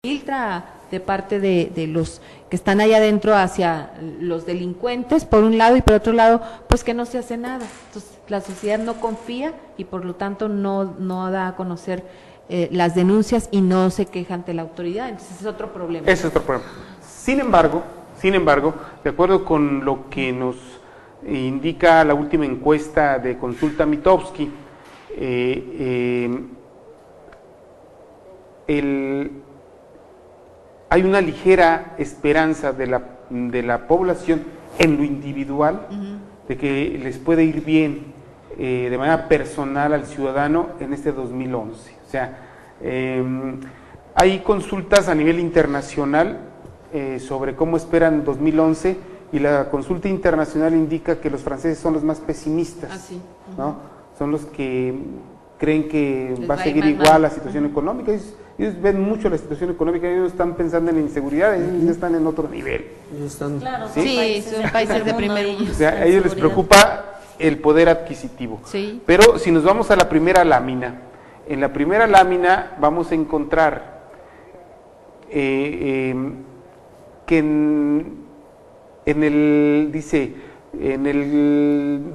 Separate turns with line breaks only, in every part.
filtra de parte de los que están allá adentro hacia los delincuentes, por un lado, y por otro lado, pues que no se hace nada. Entonces, la sociedad no confía y por lo tanto no da a conocer las denuncias y no se queja ante la autoridad. Entonces, es otro problema.
Ese es otro problema. Sin embargo, de acuerdo con lo que nos indica la última encuesta de Consulta Mitofsky, hay una ligera esperanza de la población en lo individual, de que les puede ir bien de manera personal al ciudadano en este 2011. O sea, hay consultas a nivel internacional sobre cómo esperan 2011 y la consulta internacional indica que los franceses son los más pesimistas, ¿no? Son los que creen que va a seguir igual la situación económica. Ellos ven mucho la situación económica, ellos están pensando en la inseguridad, ellos están en otro nivel.
Claro,
¿sí? Son países de primer mundo.
O sea, a ellos les preocupa el poder adquisitivo.
Sí.
Pero si nos vamos a la primera lámina, en la primera lámina vamos a encontrar que en el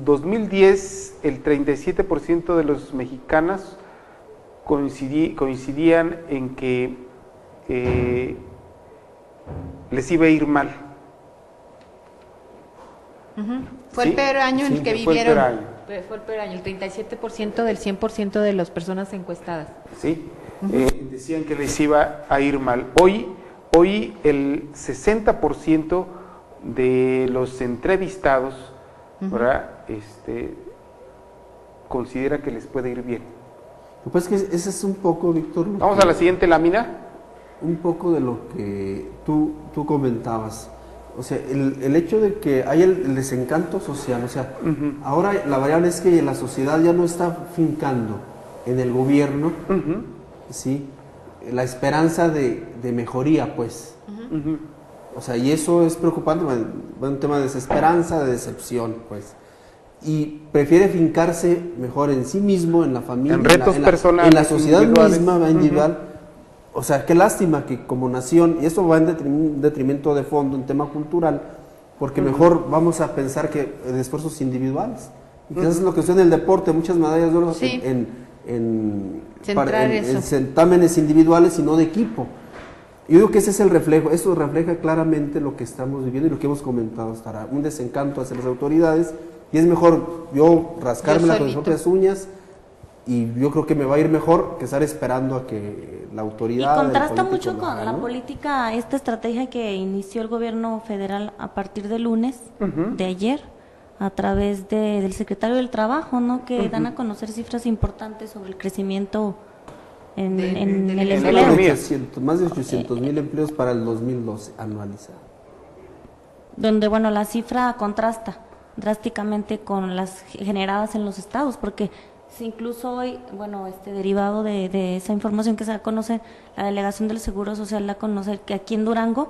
2010 el 37% de los mexicanos coincidían en que les iba a ir mal.
Fue el peor año en el que vivieron.
Fue
el peor año, el 37% del 100% de las personas encuestadas.
Sí, decían que les iba a ir mal. Hoy el 60% de los entrevistados, ¿verdad? Considera que les puede ir bien.
Pues que ese es un poco, Víctor.
Vamos a la siguiente lámina.
Un poco de lo que tú comentabas. O sea, el hecho de que hay el desencanto social, o sea, ahora la variable es que la sociedad ya no está fincando en el gobierno, ¿sí? La esperanza de mejoría, pues. O sea, y eso es preocupante, un tema de desesperanza, de decepción, pues. Y prefiere fincarse mejor en sí mismo, en la familia,
en retos personales,
en la sociedad misma, individual. O sea, qué lástima que como nación, y eso va en detrimento de fondo, en tema cultural, porque mejor vamos a pensar que en esfuerzos individuales. Y quizás es lo que sucede en el deporte, muchas medallas de oro en certámenes individuales y no de equipo. Yo digo que ese es el reflejo, eso refleja claramente lo que estamos viviendo y lo que hemos comentado hasta ahora, un desencanto hacia las autoridades, y es mejor yo rascármela con mis propias uñas, y yo creo que me va a ir mejor que estar esperando a que la autoridad...
Y contrasta mucho con la política, esta estrategia que inició el gobierno federal a partir del lunes, de ayer, a través del secretario del Trabajo, ¿no? Que dan a conocer cifras importantes sobre el crecimiento en el empleo.
Más de 800,000 empleos para el 2012 anualizado.
Donde, bueno, la cifra contrasta drásticamente con las generadas en los estados, porque incluso hoy, bueno, derivado de esa información que se da a conocer, la delegación del Seguro Social da a conocer que aquí en Durango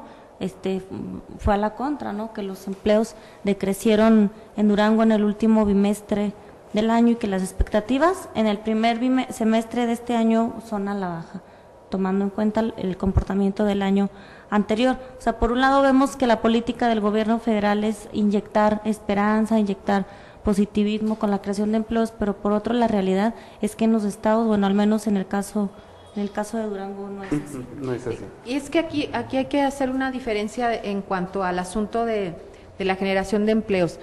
fue a la contra, ¿no? Que los empleos decrecieron en Durango en el último bimestre del año y que las expectativas en el primer semestre de este año son a la baja, tomando en cuenta el comportamiento del año anterior. O sea, por un lado vemos que la política del gobierno federal es inyectar esperanza, inyectar positivismo con la creación de empleos, pero por otro la realidad es que en los estados, bueno, al menos en el caso de Durango no es así.
No es así.
Y es que aquí hay que hacer una diferencia en cuanto al asunto de la generación de empleos.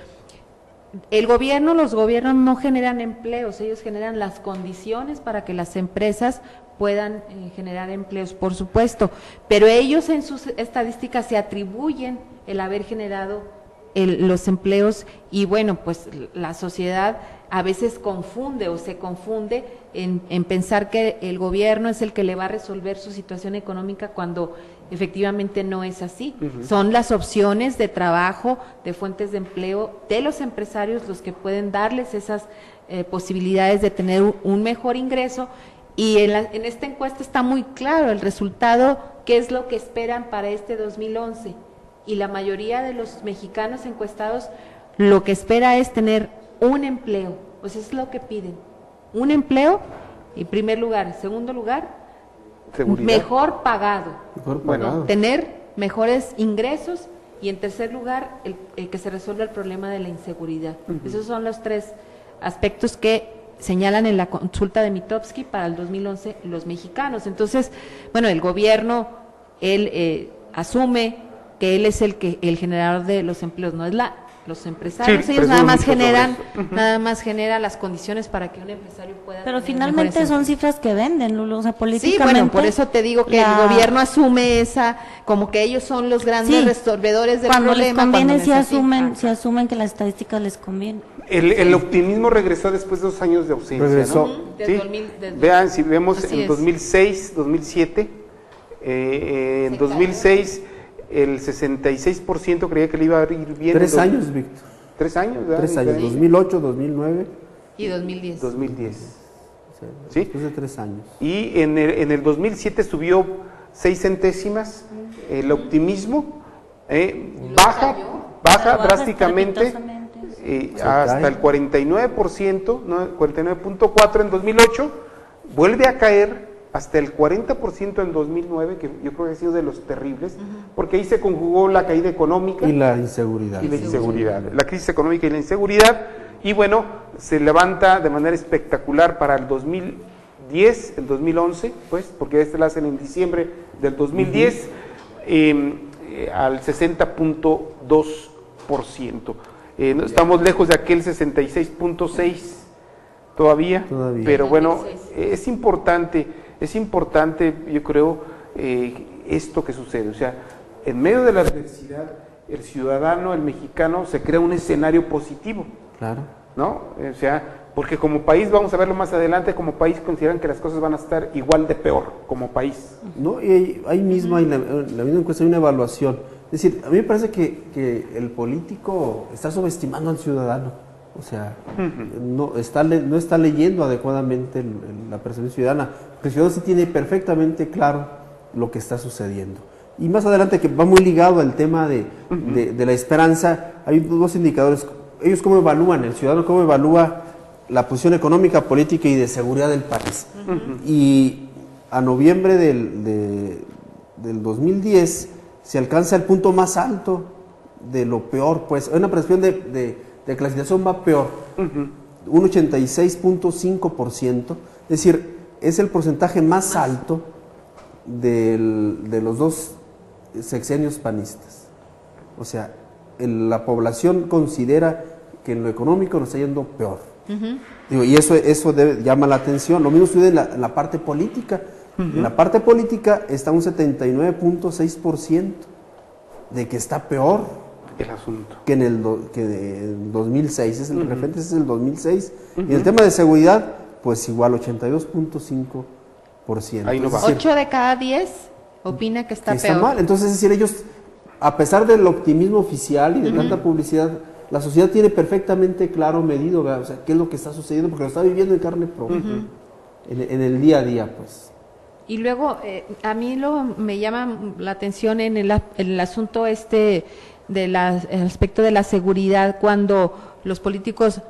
Los gobiernos no generan empleos, ellos generan las condiciones para que las empresas puedan generar empleos, por supuesto, pero ellos en sus estadísticas se atribuyen el haber generado los empleos, y bueno, pues la sociedad a veces se confunde en pensar que el gobierno es el que le va a resolver su situación económica cuando efectivamente no es así. Son las opciones de trabajo, de fuentes de empleo de los empresarios los que pueden darles esas posibilidades de tener un mejor ingreso, y en esta encuesta está muy claro el resultado, qué es lo que esperan para este 2011. Y la mayoría de los mexicanos encuestados lo que espera es tener un empleo, pues es lo que piden, un empleo en primer lugar. En segundo lugar,
Seguridad.
mejor pagado,
Mejor
Bueno,
pagado.
tener mejores ingresos y en tercer lugar el que se resuelva el problema de la inseguridad. Esos son los tres aspectos que señalan en la consulta de Mitofsky para el 2011 los mexicanos. Entonces, bueno, el gobierno, él asume que él es el generador de los empleos, no es los empresarios,
Sí,
ellos nada más
presume mucho
generan,
sobre eso.
nada más generan las condiciones para que un empresario pueda
Pero
tener
finalmente
mejores
son
empleos.
cifras que venden, Lulu, o sea,
Sí,
políticamente.
bueno, por eso te digo que
la-
el gobierno asume esa, como que ellos son los grandes
Sí,
resolvedores del
cuando les
problema.
conviene,
cuando
sí
necesitan.
asumen que las estadísticas les convienen.
El optimismo regresó después de 2 años de ausencia.
Regresó.
¿no?
Desde
Sí.
2000.
Vean, si vemos
Así
en
es.
2006, 2007, en
Se
2006 el 66% creía que le iba a ir bien.
3 años, Víctor.
3 años, ¿verdad?
3 años,
Sí.
2008, 2009.
Y 2010.
2010.
O sea,
Sí.
Después de 3 años.
Y en el 2007 subió 6 centésimas el optimismo, baja
Baja
drásticamente
estrepitosamente.
hasta el 49%, ¿no? 49.4 en 2008, vuelve a caer hasta el 40% en 2009, que yo creo que ha sido de los terribles, porque ahí se conjugó la caída económica
Y la inseguridad.
y la inseguridad, la crisis económica y la inseguridad, y bueno, se levanta de manera espectacular para el 2010, el 2011, pues, porque la hacen en diciembre del 2010, al 60.2%. No, estamos lejos de aquel 66.6 todavía, pero bueno, es importante, yo creo, esto que sucede, o sea, en medio de la adversidad, el ciudadano, el mexicano, se crea un escenario positivo,
Claro.
¿no? O sea, porque como país, vamos a verlo más adelante, como país consideran que las cosas van a estar igual de peor, como país.
No, y ahí mismo, en la misma encuesta hay una evaluación. Es decir, a mí me parece que el político está subestimando al ciudadano. O sea, no está leyendo adecuadamente la percepción ciudadana. Porque el ciudadano sí tiene perfectamente claro lo que está sucediendo. Y más adelante, que va muy ligado al tema de la esperanza, hay 2 indicadores. Ellos cómo evalúan, el ciudadano cómo evalúa la posición económica, política y de seguridad del país. Y a noviembre del 2010 se alcanza el punto más alto de lo peor, pues una percepción de clasificación va peor, un 86.5%, es decir, es el porcentaje más alto de los 2 sexenios panistas. O sea, la población considera que en lo económico nos está yendo peor. Digo, y eso llama la atención. Lo mismo sucede en la parte política. En la parte política está un 79.6% de que está peor
El asunto.
que en el 2006. Es el referente es el 2006. Y en el tema de seguridad, pues igual 82.5%.
Ahí no va.
Es decir,
8 de cada 10 opina que está
que
peor.
está mal. Entonces, es decir, ellos, a pesar del optimismo oficial y de tanta publicidad, la sociedad tiene perfectamente claro, medido, ¿verdad? O sea, qué es lo que está sucediendo, porque lo está viviendo en carne propia, en el día a día, pues.
Y luego, a mí me llama la atención en el asunto el aspecto de la seguridad, cuando los políticos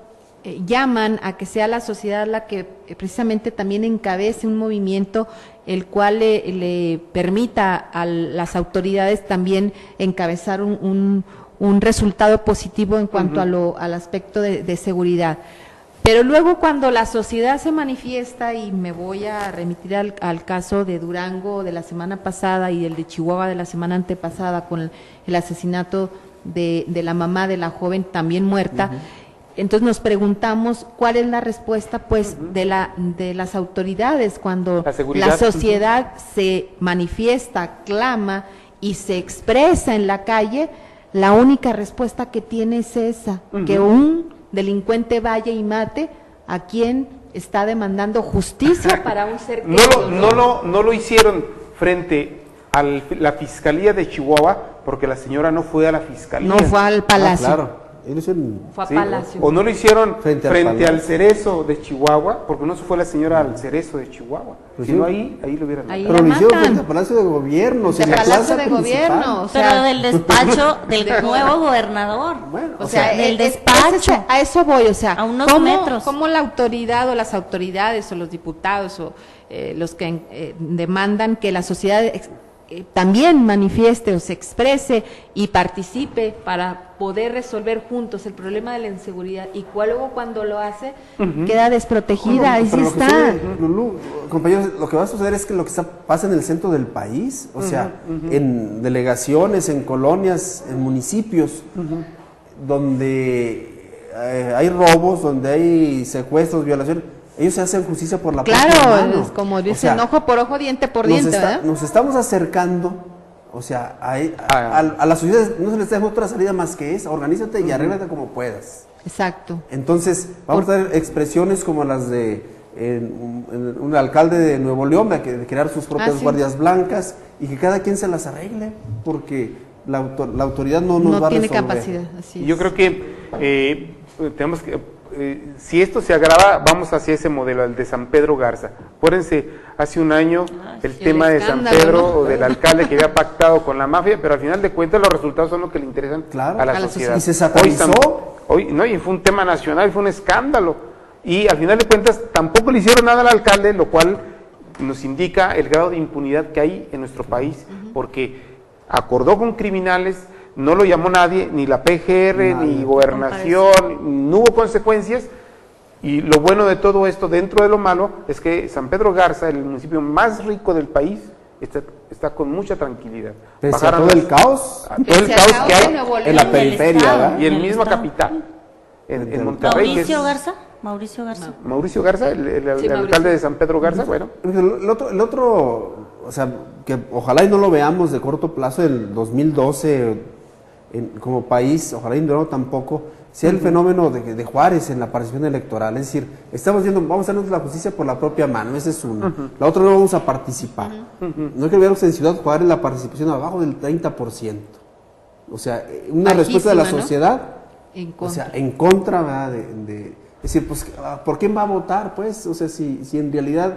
llaman a que sea la sociedad la que precisamente también encabece un movimiento el cual le permita a las autoridades también encabezar un resultado positivo en cuanto al aspecto de seguridad. Pero luego cuando la sociedad se manifiesta, y me voy a remitir al caso de Durango de la semana pasada y el de Chihuahua de la semana antepasada con el asesinato de la mamá de la joven también muerta, entonces nos preguntamos cuál es la respuesta pues de las autoridades cuando la sociedad se manifiesta, clama y se expresa en la calle. La única respuesta que tiene es esa, que un delincuente vaya y mate a quien está demandando justicia para un ser querido.
No lo hicieron frente a la Fiscalía de Chihuahua, porque la señora no fue a la Fiscalía.
No fue al palacio.
Claro. Ellos hicieron
Fue a
¿sí?
Palacio.
O no lo hicieron
Frente
frente,
al Palacio.
al Cerezo de Chihuahua, porque no se fue la señora al Cerezo de Chihuahua,
Pues
sino
sí.
ahí lo hubieran
Ahí
matado.
Pero
la
lo hicieron
matan.
frente al Palacio de Gobierno, o sea,
De
en la
Palacio
plaza
de
principal.
Gobierno, o
Pero
sea,
del despacho del nuevo gobernador.
Bueno,
o sea,
del
es-
despacho.
a eso voy, o sea,
A unos
¿cómo,
metros.
cómo la autoridad o las autoridades o los diputados o los que demandan que la sociedad también manifieste o se exprese y participe para poder resolver juntos el problema de la inseguridad, y luego cuando lo hace queda desprotegida, ahí sí
Pero lo que
está.
sucede, Lulú, compañeros, lo que va a suceder es que lo que pasa en el centro del país, o sea, en delegaciones, en colonias, en municipios, donde hay robos, donde hay secuestros, violaciones, ellos se hacen justicia por la propia
Claro,
mano.
es como
O
dicen,
sea,
ojo por ojo, diente por
nos
diente,
está-
¿verdad?
nos estamos acercando, o sea, a la sociedad no se les da otra salida más que esa, organízate y arréglate como puedas.
Exacto.
Entonces, vamos a tener expresiones como las de un alcalde de Nuevo León, de crear sus propias
sí.
guardias blancas y que cada quien se las arregle, porque la autoridad no nos va
No
a
tiene
resolver.
capacidad, así
Y yo
es.
creo que tenemos que, si esto se agrava, vamos hacia ese modelo, el de San Pedro Garza. Acuérdense, hace un año el tema de San
escándalo,
Pedro,
¿no?
o del alcalde que había pactado con la mafia, pero al final de cuentas los resultados son los que le interesan
Claro.
a la
A la
sociedad.
sociedad. Y se satanizó.
Y fue un tema nacional, fue un escándalo. Y al final de cuentas tampoco le hicieron nada al alcalde, lo cual nos indica el grado de impunidad que hay en nuestro país, porque acordó con criminales, no lo llamó nadie, ni la PGR,
Nadie.
ni gobernación, no hubo consecuencias. Y lo bueno de todo esto, dentro de lo malo, es que San Pedro Garza, el municipio más rico del país, está con mucha tranquilidad.
Pese a
Bajaron
todo
los-
el caos
a todo el
Pese al
caos
caos
que
de
hay
Nuevo
en la
León.
periferia, ¿verdad?
y en
el
misma
estado.
capital, en Monterrey. que es
Mauricio Garza.
Mauricio Garza, el
Mauricio.
alcalde de San Pedro Garza, bueno.
El otro, o sea, que ojalá y no lo veamos de corto plazo, el 2012 como país, ojalá y no tampoco, sea el fenómeno de Juárez en la participación electoral. Es decir, estamos viendo, vamos a hacer la justicia por la propia mano, esa es una. La otra, no vamos a participar. No hay que olvidarnos en Ciudad Juárez la participación abajo del 30%. O sea, una respuesta de la
Bajísima, ¿no?
sociedad,
En
o
contra.
sea, en contra, ¿verdad? Es decir, pues, ¿por quién va a votar? Pues, o sea, si en realidad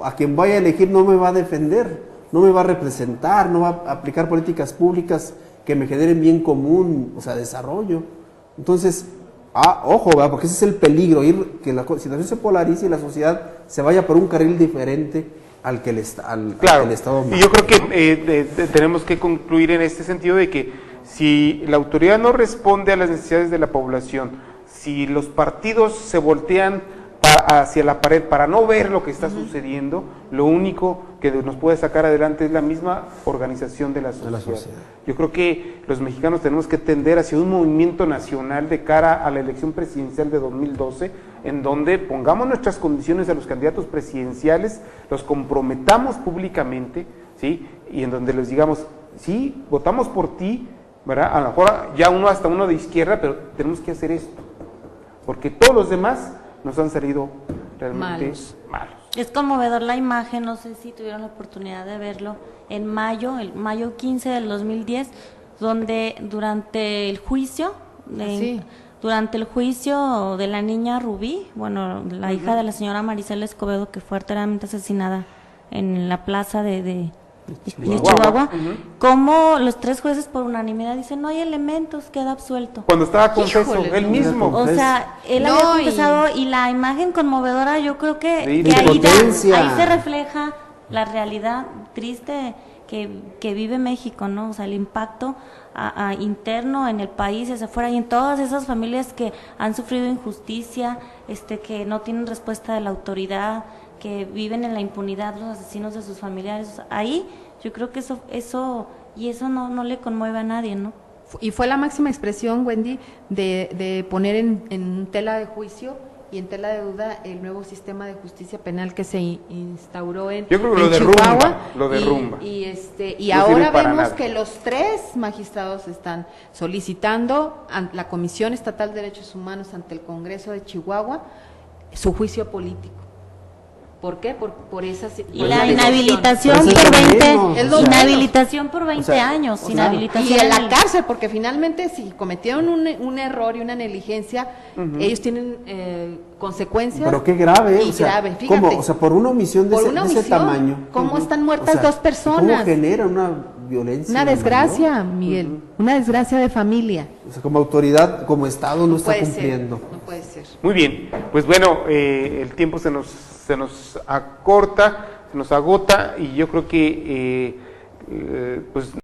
a quien vaya a elegir no me va a defender, no me va a representar, no va a aplicar políticas públicas que me generen bien común, o sea, desarrollo. Entonces, ojo, ¿verdad? Porque ese es el peligro, que la situación se polarice y la sociedad se vaya por un carril diferente al que el
Claro,
al que el Estado
y yo creo que tenemos que concluir en este sentido de que si la autoridad no responde a las necesidades de la población, si los partidos se voltean hacia la pared para no ver lo que está sucediendo, lo único que nos puede sacar adelante es la misma organización de la sociedad. Yo creo que los mexicanos tenemos que tender hacia un movimiento nacional de cara a la elección presidencial de 2012, en donde pongamos nuestras condiciones a los candidatos presidenciales, los comprometamos públicamente, ¿sí? Y en donde les digamos, sí, votamos por ti, ¿verdad? A lo mejor ya hasta uno de izquierda, pero tenemos que hacer esto, porque todos los demás nos han salido realmente malos.
Es conmovedor la imagen, no sé si tuvieron la oportunidad de verlo, en mayo, el mayo 15 del 2010, donde durante el juicio, durante el juicio de la niña Rubí, bueno, la hija de la señora Maricela Escobedo, que fue arteramente asesinada en la plaza de Chihuahua, como los tres jueces por unanimidad dicen, no hay elementos, queda absuelto.
Cuando estaba confeso,
Híjole,
él mismo.
O sea, él
No,
había confesado y la imagen conmovedora, yo creo que,
Sí,
que
de
ahí,
impotencia.
ahí se refleja la realidad triste que vive México, ¿no? O sea, el impacto interno en el país, hacia afuera, y en todas esas familias que han sufrido injusticia, que no tienen respuesta de la autoridad, que viven en la impunidad, los asesinos de sus familiares. O sea, ahí yo creo que eso no le conmueve a nadie, ¿no?
Y fue la máxima expresión, Wendy, de poner en tela de juicio y en tela de duda el nuevo sistema de justicia penal que se instauró en
Yo creo que
en
lo derrumba,
Chihuahua.
lo derrumba.
Y
No
ahora
sirve para
vemos
nada.
que los tres magistrados están solicitando a la Comisión Estatal de Derechos Humanos ante el Congreso de Chihuahua su juicio político. ¿Por qué? Por esas.
Y
por
la
esa
inhabilitación
Pero
por
eso es lo
20,
menos,
es lo menos.
inhabilitación por 20
O sea,
años,
o sea,
inhabilitación
Y en la
el-
cárcel, porque finalmente si cometieron un error y una negligencia, ellos tienen consecuencias.
Pero qué grave,
Y
o sea,
grave, fíjate.
¿cómo? O sea, por una omisión de,
Por
ese,
una
de ese
omisión,
tamaño.
¿cómo están muertas
O sea,
dos personas?
¿Cómo genera una violencia?
Una desgracia,
mayor?
Miguel, una desgracia de familia.
O sea, como autoridad, como Estado no está
Puede
cumpliendo.
ser, no puede ser.
Muy bien, pues bueno, el tiempo se nos acorta, se nos agota y yo creo que pues